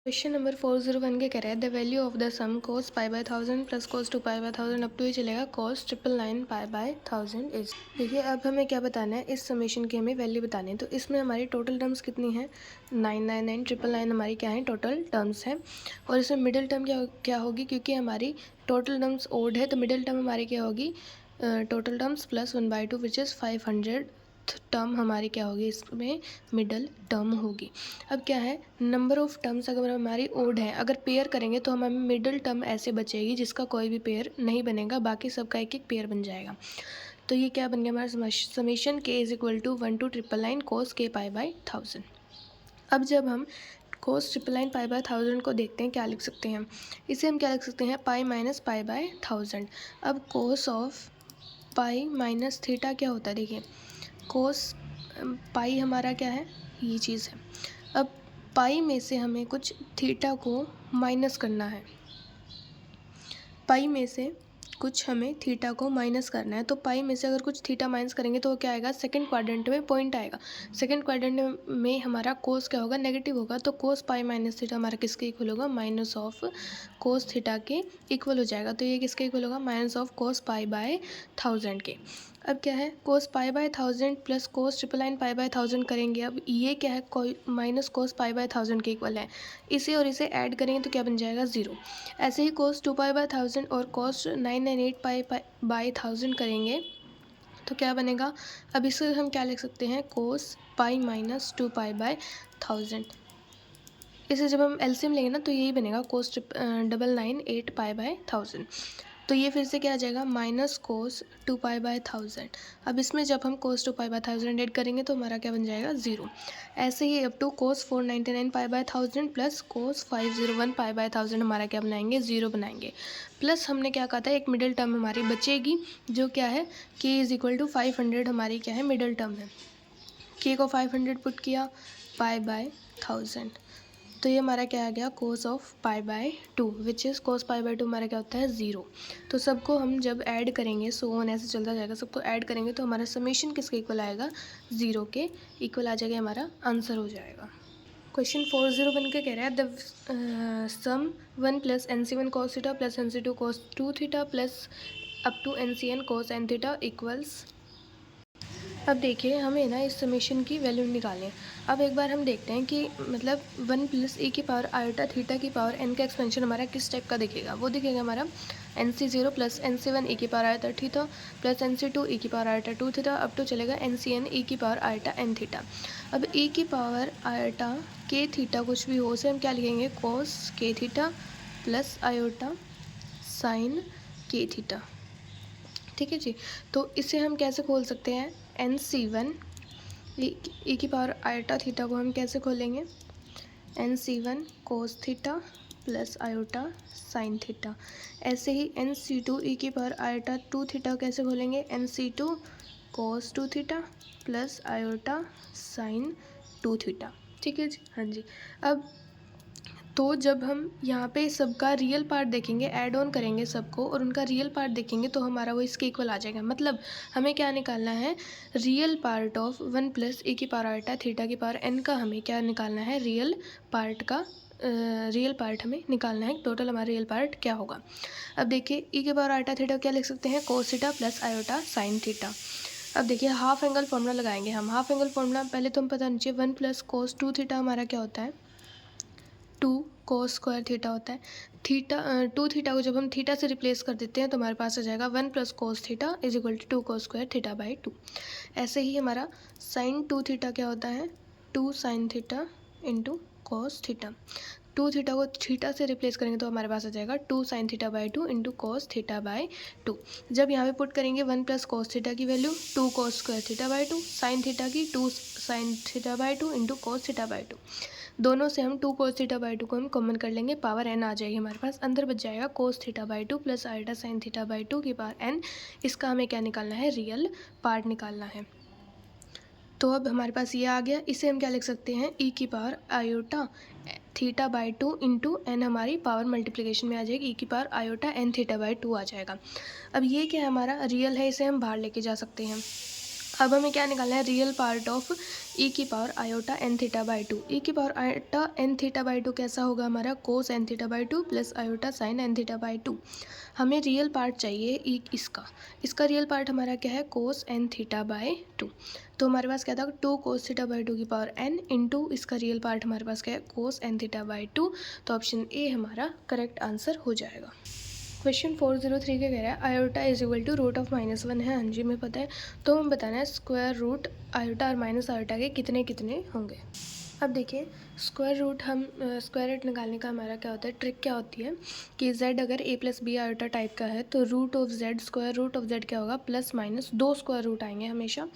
Question number 401 के कह रहा है the value of the sum cos pi by 1000 plus cos 2 pi by 1000 up to ही चलेगा कोस 999 पाई बाय 1000 इज। देखिए अब हमें क्या बताना है, इस समेशन की हमें वैल्यू बतानी है। तो इसमें हमारी टोटल टर्म्स कितनी है, 999 999 हमारी क्या है टोटल टर्म्स है। और इसमें मिडिल टर्म क्या होगी, क्योंकि हमारी टोटल टर्म्स ओड है तो मिडिल टर्म हमारी क्या होगी, total terms plus 1/2 which is 500 term हमारी क्या होगी, इसमें मिडल टर्म होगी। अब क्या है, नंबर ऑफ टर्म्स अगर हमारी ओड है, अगर पेयर करेंगे तो हमें मिडल टर्म ऐसे बचेगी जिसका कोई भी पेयर नहीं बनेगा, बाकी सबका एक एक पेयर बन जाएगा। तो ये क्या बन गया हमारा summation k is equal to 1 to 999 cos k pi by 1000। अब जब हम कोस 999 पाई बाय 1000 को देखते हैं, क्या लिख सकते हैं, इसे हम क्या लिख सकते हैं, पाई माइनस पाई बाय 1000। अब cos of pi minus theta क्या होता है, देखिए कोस पाई हमारा क्या है, ये चीज़ है। अब पाई में से हमें कुछ थीटा को माइनस करना है, पाई में से कुछ हमें थीटा को माइनस करना है। तो पाई में से अगर कुछ थीटा माइनस करेंगे तो क्या आएगा, सेकंड क्वाड्रेंट में पॉइंट आएगा। सेकंड क्वाड्रेंट में हमारा कोस क्या होगा, नेगेटिव होगा। तो कोस पाई माइनस थीटा हमारा किसके इक्वल होगा, माइनस ऑफ कोस थीटा के इक्वल हो जाएगा। तो ये किसके इक्वल होगा, minus of cos pi by 1000 के। अब क्या है, cos pi by 1000 plus cos 999 pi by 1000 करेंगे। अब ये क्या है, कोई माइनस कोस पाई बाय 1000 के इक्वल है। इसे और इसे ऐड करेंगे तो क्या बन जाएगा, 0। ऐसे ही कोस 2 पाई बाय 1000 और कोस 998 पाई बाय 1000 करेंगे तो क्या बनेगा। अब इसे हम क्या लिख सकते हैं, कोस पाई माइनस 2 पाई बाय 1000। इसे जब हम एलसीएम लेंगे ना तो यही बनेगा, कोस 998 पाई बाय 1000। तो ये फिर से क्या आ जाएगा, माइनस कोस 2 पाई बाय 1000। अब इसमें जब हम कोस 2 पाई बाय 1000 ऐड करेंगे तो हमारा क्या बन जाएगा, 0। ऐसे ही up to cos 499 pi by 1000 plus cos 501 pi by 1000 हमारा क्या बनाएंगे, 0 बनाएंगे। प्लस हमने क्या कहा था, एक मिडिल टर्म हमारी बचेगी जो क्या है, k इज इक्वल टू 500 हमारी क्या है, मिडिल टर्म है। k को 500 पुट किया पाई बाय 1000, तो ये हमारा क्या आ गया, cos of pi by 2 which is cos pi bye 2 हमारा क्या होता है, 0। तो सबको हम जब ऐड करेंगे, सो ऑन ऐसे चलता जाएगा, सबको ऐड करेंगे तो हमारा समेशन किसके इक्वल आएगा, 0 के इक्वल आ जाएगा, हमारा आंसर हो जाएगा। क्वेश्चन 401 के कह रहा है the sum 1 plus NC1 cos theta plus NC2 cos 2 theta plus up to NCN cos n theta equals. अब देखिए हमें ना इस समेशन की वैल्यू निकालनी है। अब एक बार हम देखते हैं कि मतलब 1 प्लस e की पावर आयोटा थीटा की पावर n का एक्सपेंशन हमारा किस टाइप का दिखेगा, वो दिखेगा हमारा NC0 प्लस NC1 e की power iota theta plus NC2 e की power iota 2 theta up to चलेगा NCN e की पावर आयोटा n थीटा। अब e की पावर आयोटा k थीटा कुछ भी हो, उसे हम क्या लिखेंगे, cos k theta plus iota sine k theta. ठीक है जी। तो इसे हम कैसे खोल सकते हैं, NC1 e की पावर आयोटा थीटा को हम कैसे खोलेंगे, NC1 cos theta plus iota sine theta. ऐसे ही NC2 e की पावर आयोटा 2 थीटा कैसे खोलेंगे, NC2 कोस 2 theta plus iota sign 2 theta. ठीक है जी, हाँ जी। अब तो जब हम यहाँ पे सबका रियल पार्ट देखेंगे, ऐड ऑन करेंगे सबको और उनका रियल पार्ट देखेंगे तो हमारा वो इसके इक्वल आ जाएगा। मतलब हमें क्या निकालना है, real part of 1 plus e की पावर आयोटा थीटा की पावर n का हमें क्या निकालना है, रियल पार्ट का रियल पार्ट हमें निकालना है। टोटल हमारा रियल पार्ट क्या होगा। अब देखिए e की पावर आयोटा थीटा क्या लिख सकते हैं, cos theta plus iota sine theta. अब देखिए हाफ एंगल फॉर्मूला लगाएंगे हम। हाफ एंगल फॉर्मूला पहले तो हम पता नीचे 1 प्लस कोस 2 थीटा हमारा क्या होता है, 2 कोस स्क्वायर थीटा होता है। थीटा 2 थीटा को जब हम थीटा से रिप्लेस कर देते हैं तो हमारे पास आ जाएगा 1 plus cos theta is equal to 2 cos square theta by 2। ऐसे ही हमारा साइन 2 थीटा क्या होता है, 2 sine theta into cos theta. 2 theta को थीटा से रिप्लेस करेंगे तो हमारे पास आ जाएगा 2 sine theta by 2 into cos theta by 2। जब यहाँ पे पुट करेंगे 1 प्लस कोस थीटा की value 2 cos square theta by 2, sine theta की 2 sine theta by 2 into cos theta by 2। दोनों से हम 2 कोस थीटा बाई 2 को हम कॉमन कर लेंगे, पावर n आ जाएगी हमारे पास। अंदर बच जाएगा कोस theta by 2 plus iota sine theta by 2 की पावर n। इसका हमें क्या निकालना है, रियल पार्ट निकालना है। तो अब हमारे पास ये आ गया। इसे हम क्या लिख सकते हैं, e की power iota theta by 2 into n हमारी पावर मल्टीप्लिकेशन में आ जाएगी, e की power iota n theta by 2 आ जाएगा। अब ये क्या है, हमारा रियल है, इसे हम बाहर लेके जा सकते हैं। अब हमें क्या निकालना है, रियल पार्ट ऑफ ई की power iota N theta by two. E की power iota N theta by two कैसा होगा हमारा, cos N theta by two plus iota sine N theta by two. हमें रियल पार्ट चाहिए E इसका real part हमारा क्या है, cos N theta by two. तो हमारे पास क्या था, two cos theta by two की पावर एन इंटू इसका रियल पार्ट हमारे पास क्या है, cos N theta by two. तो ऑप्शन ए हमारा करेक्ट आंसर हो जाएगा। क्वेश्चन 403 क्या कह रहा है, iota is equal to root of -1 है। हाँ जी हमें पता है। तो हम बताना है स्क्वायर रूट आयोटा और माइनस आयोटा के कितने कितने होंगे। अब देखिए स्क्वायर रूट हम स्क्वायर रूट निकालने का हमारा क्या होता है, ट्रिक क्या होती है कि z अगर a plus B iota type का है तो root of z, square root of z क्या होगा, प्लस माइनस दो स्क्वायर रूट आएंगे हमेशा।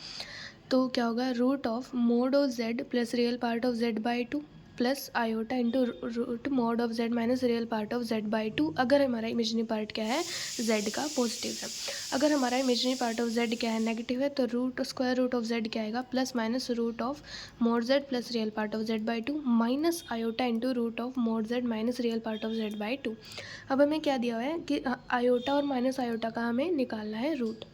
तो क्या होगा, root of mod of z plus real part of z by two plus iota into root mod of z minus real part of z by two, अगर हमारा इमेजिनरी पार्ट क्या है, z का पॉजिटिव है। अगर हमारा इमेजिनरी पार्ट ऑफ z क्या है, नेगेटिव है, तो root square root of z क्या आएगा, plus minus root of mod z plus real part of z by two minus iota into root of mod z minus real part of z by two. अब हमें क्या दिया हुआ है कि iota और माइनस आयोटा का हमें निकालना है रूट,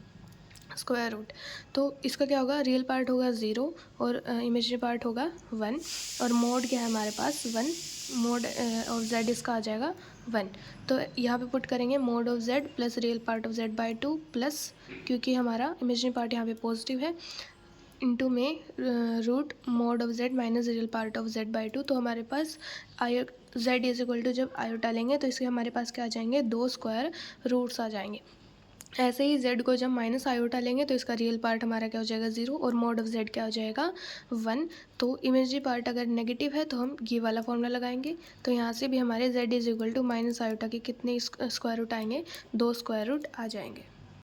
स्क्वायर रूट। तो इसका क्या होगा, रियल पार्ट होगा 0 और इमेजिनरी पार्ट होगा 1 और मोड क्या है हमारे पास 1, मोड ऑफ z इसका आ जाएगा 1। तो यहाँ पे पुट करेंगे mode of z plus real part of z by two plus, क्योंकि हमारा इमेजिनरी पार्ट यहाँ पे पॉजिटिव है, इंटू में root mod of z minus real part of z by two. तो हमारे पास आयो z इज इक्वल टू, जब आयोटा लेंगे तो इसके हमारे पास क्या आ जाएंगे, दो स्क्वायर रूट्स आ जाएंगे। ऐसे ही z को जब माइनस आयोटा लेंगे तो इसका रियल पार्ट हमारा क्या हो जाएगा 0 और मोड ऑफ z क्या हो जाएगा 1। तो इमेजरी पार्ट अगर नेगेटिव है तो हम ये वाला फॉर्मूला लगाएंगे। तो यहाँ से भी हमारे z is equal to minus iota के कितने स्क्वायर रूट आएंगे, दो स्क्वायर रूट आ जाएंगे।